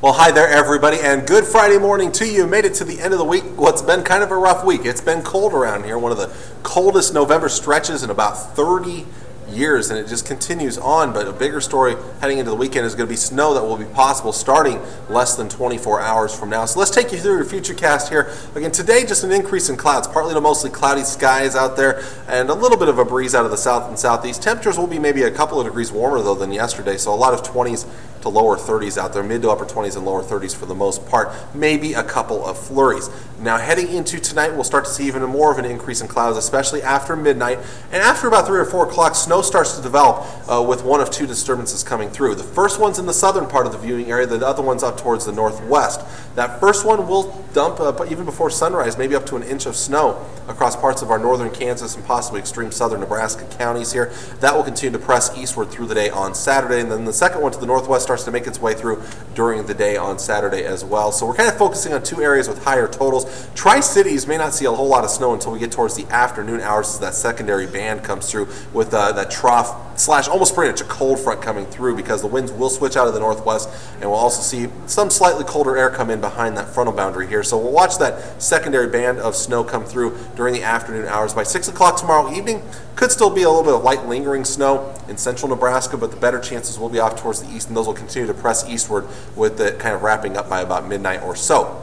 Well, hi there, everybody, and good Friday morning to you. Made it to the end of the week. What's been kind of a rough week. It's been cold around here, one of the coldest November stretches in about 30 years, and it just continues on. But a bigger story heading into the weekend is going to be snow that will be possible starting less than 24 hours from now. So let's take you through your future cast here. Again, today just an increase in clouds, partly to mostly cloudy skies out there, and a little bit of a breeze out of the south and southeast. Temperatures will be maybe a couple of degrees warmer though than yesterday, so a lot of 20s to lower 30s out there, mid to upper 20s and lower 30s for the most part, maybe a couple of flurries. Now heading into tonight, we'll start to see even more of an increase in clouds, especially after midnight, and after about 3 or 4 o'clock, snow starts to develop with one of two disturbances coming through. The first one's in the southern part of the viewing area, the other one's up towards the northwest. That first one will dump even before sunrise, maybe up to an inch of snow across parts of our northern Kansas and possibly extreme southern Nebraska counties here. That will continue to press eastward through the day on Saturday, and then the second one to the northwest starts to make its way through during the day on Saturday as well. So we're kind of focusing on two areas with higher totals. Tri-Cities may not see a whole lot of snow until we get towards the afternoon hours as that secondary band comes through with that trough / almost pretty much a cold front coming through, because the winds will switch out of the northwest, and we'll also see some slightly colder air come in behind that frontal boundary here. So we'll watch that secondary band of snow come through during the afternoon hours. By 6 o'clock tomorrow evening, could still be a little bit of light lingering snow in central Nebraska, but the better chances will be off towards the east, and those will continue to press eastward with it kind of wrapping up by about midnight or so.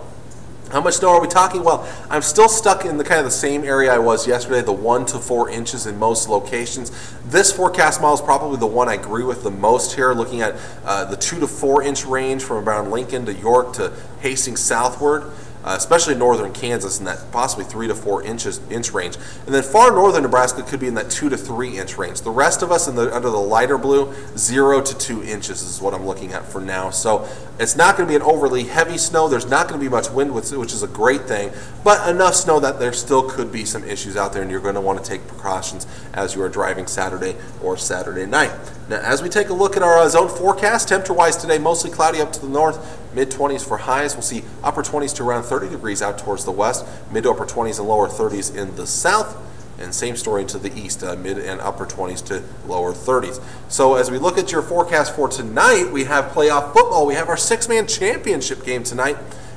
How much snow are we talking? Well, I'm still stuck in the kind of the same area I was yesterday, the 1 to 4 inches in most locations. This forecast model is probably the one I agree with the most here, looking at the 2 to 4 inch range from around Lincoln to York to Hastings southward. Especially northern Kansas in that possibly 3 to 4 inch range. And then far northern Nebraska could be in that 2 to 3 inch range. The rest of us under the lighter blue, 0 to 2 inches is what I'm looking at for now. So it's not going to be an overly heavy snow. There's not going to be much wind, which is a great thing, but enough snow that there still could be some issues out there, and you're going to want to take precautions as you are driving Saturday or Saturday night. Now, as we take a look at our zone forecast, temperature-wise today, mostly cloudy up to the north, mid-20s for highs. We'll see upper 20s to around 30 degrees out towards the west, mid to upper 20s and lower 30s in the south, and same story to the east, mid and upper 20s to lower 30s. So as we look at your forecast for tonight, we have playoff football. We have our 6-man championship game tonight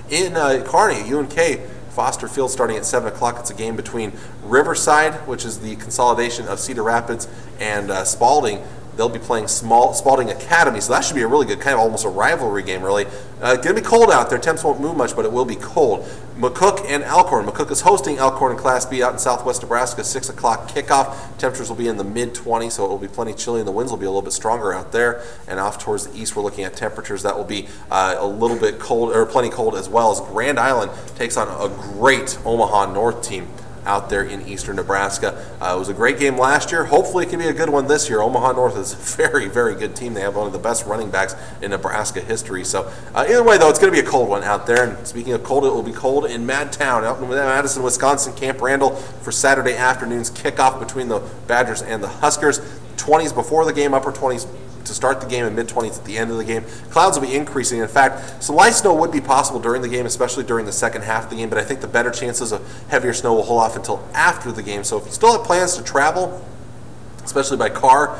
in Kearney, UNK. Foster Field starting at 7 o'clock. It's a game between Riverside, which is the consolidation of Cedar Rapids, and Spalding. They'll be playing Spalding Academy, so that should be a really good, kind of almost a rivalry game, really. Going to be cold out there. Temps won't move much, but it will be cold. McCook and Alcorn. McCook is hosting Alcorn in Class B out in southwest Nebraska, 6 o'clock kickoff. Temperatures will be in the mid-20s, so it will be plenty chilly, and the winds will be a little bit stronger out there. And off towards the east, we're looking at temperatures that will be a little bit cold, or plenty cold, as well as Grand Island takes on a great Omaha North team out there in eastern Nebraska. It was a great game last year. Hopefully it can be a good one this year. Omaha North is a very, very good team. They have one of the best running backs in Nebraska history. So either way, though, it's going to be a cold one out there. And speaking of cold, it will be cold in Madtown, out in Madison, Wisconsin, Camp Randall for Saturday afternoon's kickoff between the Badgers and the Huskers. 20s before the game, upper 20s to start the game, and mid-20s at the end of the game. Clouds will be increasing. In fact, some light snow would be possible during the game, especially during the second half of the game, but I think the better chances of heavier snow will hold off until after the game. So if you still have plans to travel, especially by car,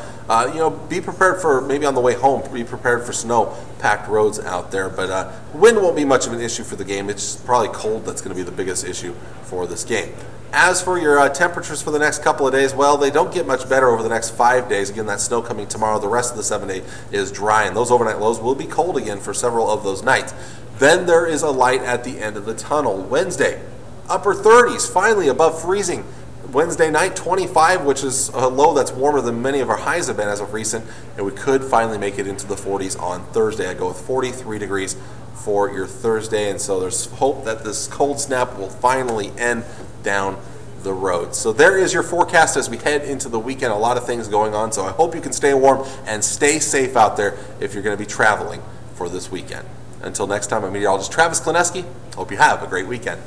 be prepared for, maybe on the way home, be prepared for snow-packed roads out there. But wind won't be much of an issue for the game. It's probably cold that's going to be the biggest issue for this game. As for your temperatures for the next couple of days, well, they don't get much better over the next 5 days. Again, that snow coming tomorrow. The rest of the 7 day is dry, and those overnight lows will be cold again for several of those nights. Then there is a light at the end of the tunnel. Wednesday, upper 30s, finally above freezing. Wednesday night, 25, which is a low that's warmer than many of our highs have been as of recent, and we could finally make it into the 40s on Thursday. I go with 43 degrees for your Thursday, and so there's hope that this cold snap will finally end down the road. So there is your forecast as we head into the weekend. A lot of things going on, so I hope you can stay warm and stay safe out there if you're going to be traveling for this weekend. Until next time, I'm meteorologist Travis Klineski. Hope you have a great weekend.